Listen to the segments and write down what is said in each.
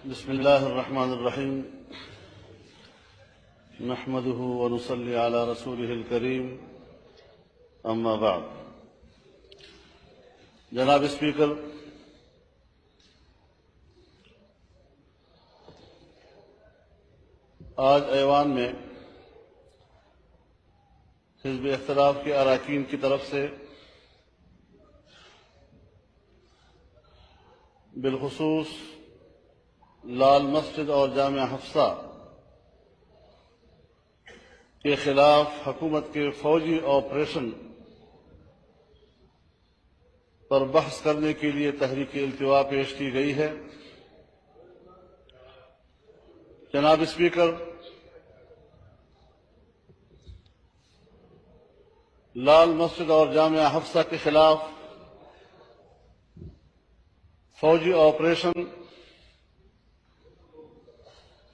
بسم الله الرحمن الرحيم نحمده ونصلي على رسوله الكريم اما بعد جناب اسپیکر، آج ایوان میں حزب اختلاف کے اراکین کی طرف سے بالخصوص لال مسجد اور جامعہ حفصہ کے خلاف حکومت کے فوجی آپریشن پر بحث کرنے کے لیے تحریک التوا پیش کی گئی ہے۔ جناب اسپیکر، لال مسجد اور جامعہ حفصہ کے خلاف فوجی آپریشن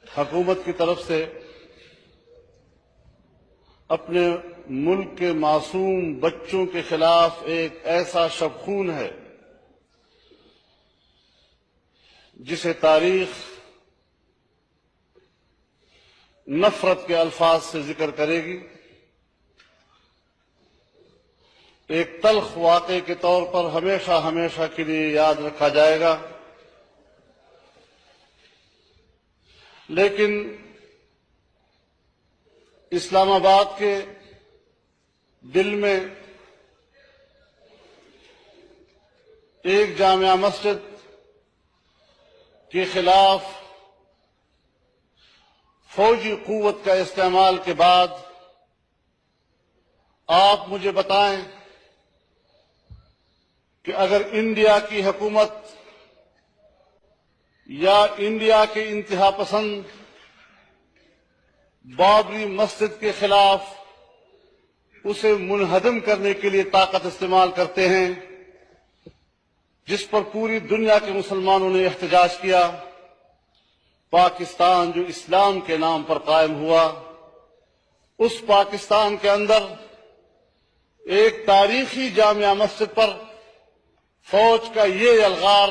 حکومت کی طرف سے اپنے ملک کے معصوم بچوں کے خلاف ایک ایسا شب خون ہے جسے تاریخ نفرت کے الفاظ سے ذکر کرے گی۔ ایک تلخ واقعے کے طور پر ہمیشہ ہمیشہ کے لیے یاد رکھا جائے گا، لیکن اسلام آباد کے دل میں ایک جامعہ مسجد کے خلاف فوجی قوت کا استعمال کے بعد آپ مجھے بتائیں کہ اگر انڈیا کی حکومت یا انڈیا کے انتہا پسند بابری مسجد کے خلاف اسے منہدم کرنے کے لیے طاقت استعمال کرتے ہیں، جس پر پوری دنیا کے مسلمانوں نے احتجاج کیا، پاکستان جو اسلام کے نام پر قائم ہوا، اس پاکستان کے اندر ایک تاریخی جامعہ مسجد پر فوج کا یہ الغار،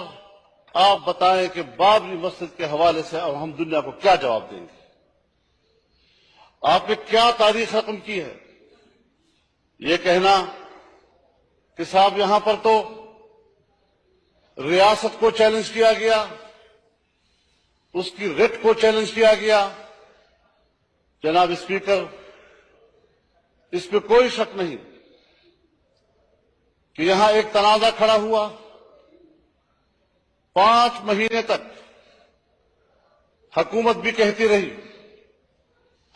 آپ بتائیں کہ بابری مسجد کے حوالے سے اب ہم دنیا کو کیا جواب دیں گے؟ آپ نے کیا تاریخ رقم کی ہے؟ یہ کہنا کہ صاحب یہاں پر تو ریاست کو چیلنج کیا گیا، اس کی ریٹ کو چیلنج کیا گیا۔ جناب اسپیکر، اس پہ کوئی شک نہیں کہ یہاں ایک تنازع کھڑا ہوا، 5 مہینے تک حکومت بھی کہتی رہی،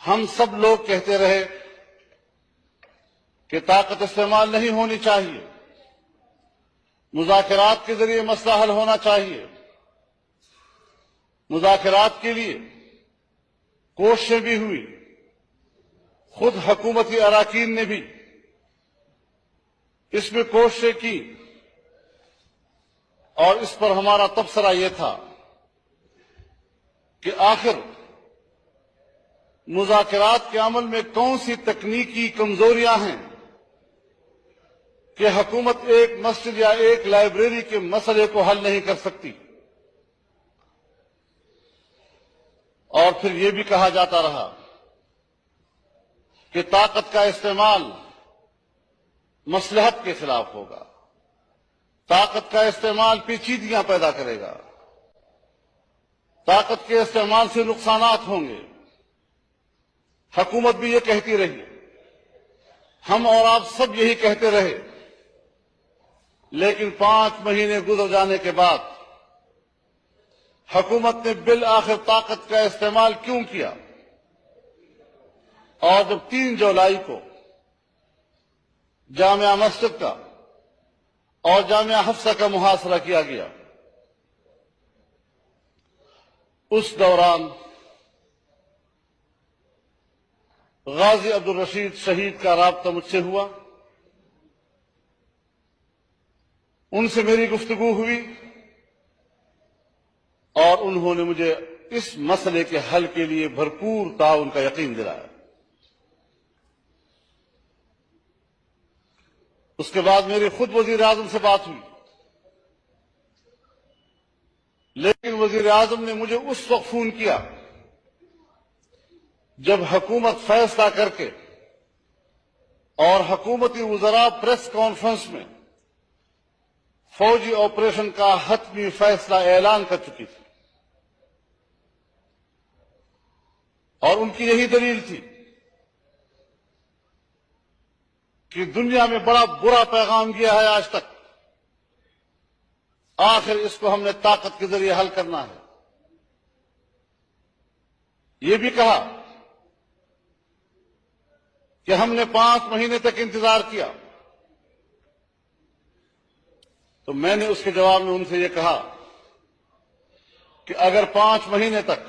ہم سب لوگ کہتے رہے کہ طاقت استعمال نہیں ہونی چاہیے، مذاکرات کے ذریعے مسئلہ حل ہونا چاہیے۔ مذاکرات کے لیے کوششیں بھی ہوئی، خود حکومتی اراکین نے بھی اس میں کوششیں کی، اور اس پر ہمارا تبصرہ یہ تھا کہ آخر مذاکرات کے عمل میں کون سی تکنیکی کمزوریاں ہیں کہ حکومت ایک مسجد یا ایک لائبریری کے مسئلے کو حل نہیں کر سکتی۔ اور پھر یہ بھی کہا جاتا رہا کہ طاقت کا استعمال مصلحت کے خلاف ہوگا، طاقت کا استعمال پیچیدگیاں پیدا کرے گا، طاقت کے استعمال سے نقصانات ہوں گے۔ حکومت بھی یہ کہتی رہی، ہم اور آپ سب یہی کہتے رہے، لیکن 5 مہینے گزر جانے کے بعد حکومت نے بالآخر طاقت کا استعمال کیوں کیا؟ اور جب 3 جولائی کو جامعہ مسجد کا اور جامعہ حفصہ کا محاصرہ کیا گیا، اس دوران غازی عبدالرشید شہید کا رابطہ مجھ سے ہوا، ان سے میری گفتگو ہوئی، اور انہوں نے مجھے اس مسئلے کے حل کے لیے بھرپور تعاون کا یقین دلایا۔ اس کے بعد میری خود وزیر اعظم سے بات ہوئی، لیکن وزیر اعظم نے مجھے اس وقت فون کیا جب حکومت فیصلہ کر کے اور حکومتی وزراء پریس کانفرنس میں فوجی آپریشن کا حتمی فیصلہ اعلان کر چکی تھی، اور ان کی یہی دلیل تھی کہ دنیا میں بڑا برا پیغام گیا ہے آج تک، آخر اس کو ہم نے طاقت کے ذریعے حل کرنا ہے۔ یہ بھی کہا کہ ہم نے 5 مہینے تک انتظار کیا، تو میں نے اس کے جواب میں ان سے یہ کہا کہ اگر 5 مہینے تک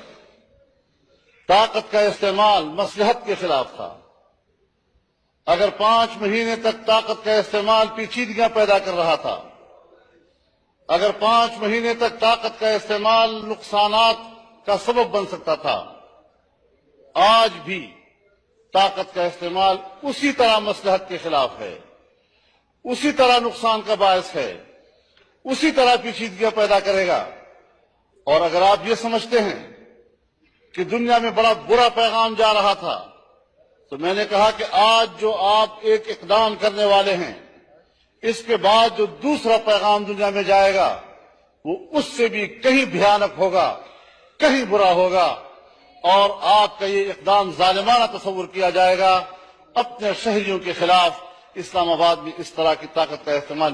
طاقت کا استعمال مصلحت کے خلاف تھا، اگر 5 مہینے تک طاقت کا استعمال پیچیدگیاں پیدا کر رہا تھا، اگر 5 مہینے تک طاقت کا استعمال نقصانات کا سبب بن سکتا تھا، آج بھی طاقت کا استعمال اسی طرح مصلحت کے خلاف ہے، اسی طرح نقصان کا باعث ہے، اسی طرح پیچیدگیاں پیدا کرے گا۔ اور اگر آپ یہ سمجھتے ہیں کہ دنیا میں بڑا برا پیغام جا رہا تھا، تو میں نے کہا کہ آج جو آپ ایک اقدام کرنے والے ہیں، اس کے بعد جو دوسرا پیغام دنیا میں جائے گا وہ اس سے بھی کہیں بھیانک ہوگا، کہیں برا ہوگا، اور آپ کا یہ اقدام ظالمانہ تصور کیا جائے گا۔ اپنے شہریوں کے خلاف اسلام آباد میں اس طرح کی طاقت کا استعمال